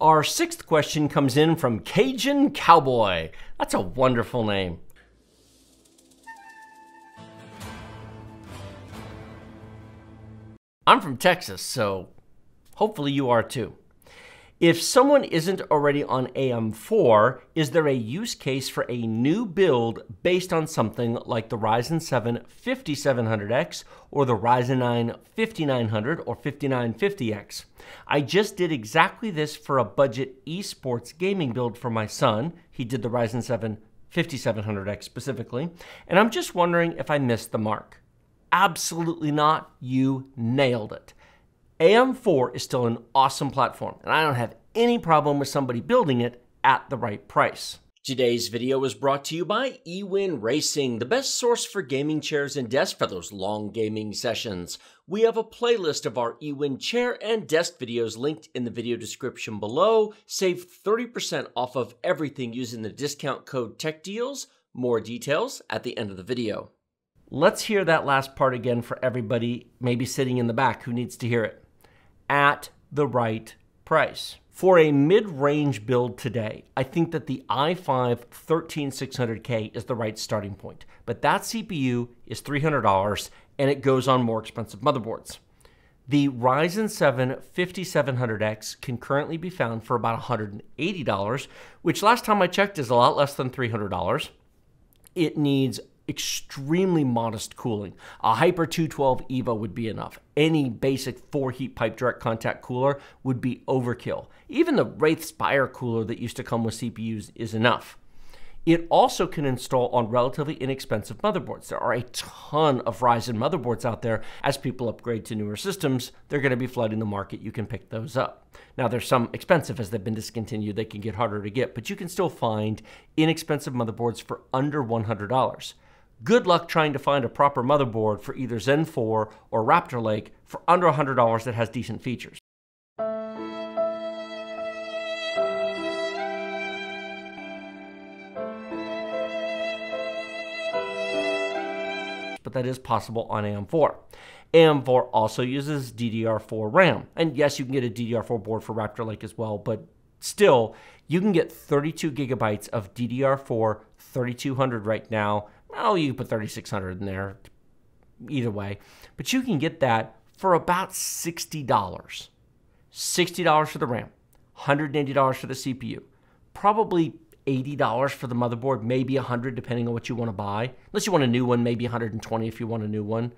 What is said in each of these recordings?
Our sixth question comes in from Cajun Cowboy. That's a wonderful name. I'm from Texas, so hopefully you are too. If someone isn't already on AM4, is there a use case for a new build based on something like the Ryzen 7 5700X or the Ryzen 9 5900 or 5950X? I just did exactly this for a budget esports gaming build for my son. He did the Ryzen 7 5700X specifically, and I'm just wondering if I missed the mark. Absolutely not. You nailed it. AM4 is still an awesome platform, and I don't have any problem with somebody building it at the right price. Today's video was brought to you by eWin Racing, the best source for gaming chairs and desks for those long gaming sessions. We have a playlist of our eWin chair and desk videos linked in the video description below. Save 30% off of everything using the discount code TechDeals. More details at the end of the video. Let's hear that last part again for everybody maybe sitting in the back who needs to hear it. At the right price. For a mid-range build today, I think that the i5 13600K is the right starting point. But that CPU is $300 and it goes on more expensive motherboards. The Ryzen 7 5700X can currently be found for about $180, which last time I checked is a lot less than $300. It needs extremely modest cooling. A Hyper 212 EVO would be enough. Any basic 4 heat pipe direct contact cooler would be overkill. Even the Wraith Spire cooler that used to come with CPUs is enough. It also can install on relatively inexpensive motherboards. There are a ton of Ryzen motherboards out there. As people upgrade to newer systems, they're going to be flooding the market. You can pick those up. Now, there's some expensive as they've been discontinued. They can get harder to get, but you can still find inexpensive motherboards for under $100. Good luck trying to find a proper motherboard for either Zen 4 or Raptor Lake for under $100 that has decent features. But that is possible on AM4. AM4 also uses DDR4 RAM. And yes, you can get a DDR4 board for Raptor Lake as well, but still, you can get 32 gigabytes of DDR4 3200 right now. Oh, you can put 3600 in there, either way. But you can get that for about $60. $60 for the RAM, $180 for the CPU, probably $80 for the motherboard, maybe $100 depending on what you want to buy. Unless you want a new one, maybe $120 if you want a new one.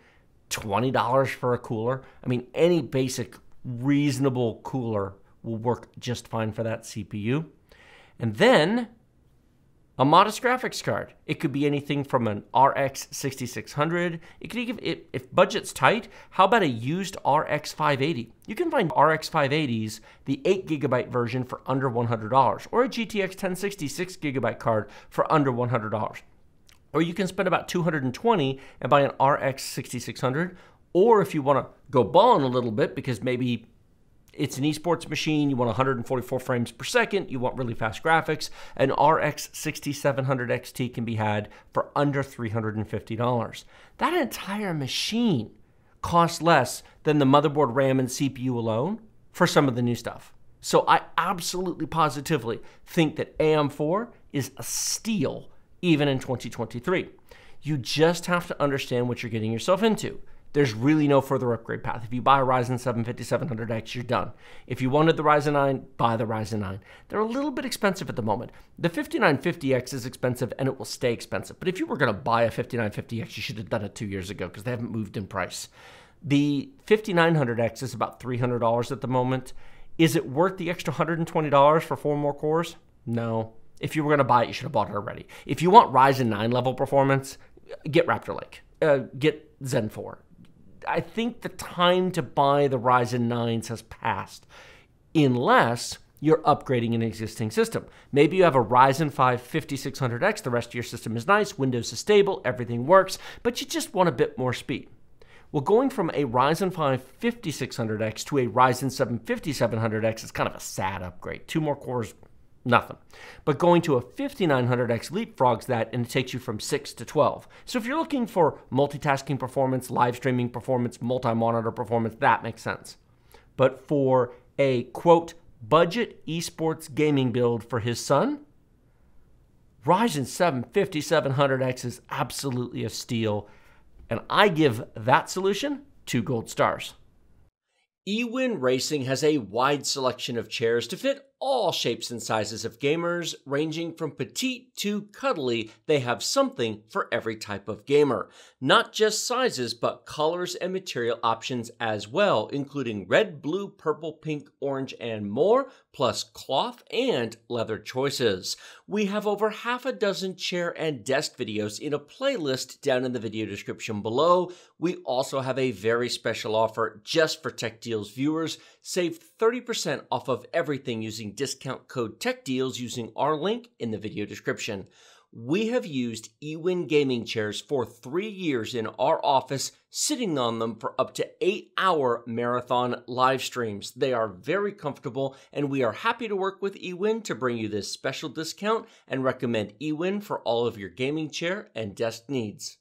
$20 for a cooler. I mean, any basic reasonable cooler will work just fine for that CPU. And then a modest graphics card. It could be anything from an RX 6600. It could even, if budget's tight, how about a used RX 580? You can find RX 580s, the 8GB version, for under $100, or a GTX 1060 6GB card for under $100. Or you can spend about $220 and buy an RX 6600. Or if you want to go balling a little bit because maybe it's an esports machine, you want 144 frames per second, you want really fast graphics, an RX 6700 XT can be had for under $350. That entire machine costs less than the motherboard, RAM, and CPU alone for some of the new stuff. So I absolutely positively think that AM4 is a steal even in 2023. You just have to understand what you're getting yourself into. There's really no further upgrade path. If you buy a Ryzen 7 5700X, you're done. If you wanted the Ryzen 9, buy the Ryzen 9. They're a little bit expensive at the moment. The 5950X is expensive, and it will stay expensive. But if you were going to buy a 5950X, you should have done it 2 years ago because they haven't moved in price. The 5900X is about $300 at the moment. Is it worth the extra $120 for 4 more cores? No. If you were going to buy it, you should have bought it already. If you want Ryzen 9 level performance, get Raptor Lake. Get Zen 4. I think the time to buy the Ryzen 9s has passed, unless you're upgrading an existing system. Maybe you have a Ryzen 5 5600X, the rest of your system is nice, Windows is stable, everything works, but you just want a bit more speed. Well, going from a Ryzen 5 5600X to a Ryzen 7 5700X is kind of a sad upgrade. 2 more cores, nothing. But going to a 5900X leapfrogs that, and it takes you from 6 to 12. So if you're looking for multitasking performance, live streaming performance, multi-monitor performance, that makes sense. But for a, quote, budget esports gaming build for his son? Ryzen 7 5700X is absolutely a steal, and I give that solution 2 gold stars. eWin Racing has a wide selection of chairs to fit all shapes and sizes of gamers, ranging from petite to cuddly. They have something for every type of gamer. Not just sizes, but colors and material options as well, including red, blue, purple, pink, orange, and more, plus cloth and leather choices. We have over half a dozen chair and desk videos in a playlist down in the video description below. We also have a very special offer just for Tech Deals viewers. Save 30% off of everything using discount code TechDeals using our link in the video description. We have used eWin gaming chairs for 3 years in our office, sitting on them for up to 8-hour marathon live streams. They are very comfortable, and we are happy to work with eWin to bring you this special discount and recommend eWin for all of your gaming chair and desk needs.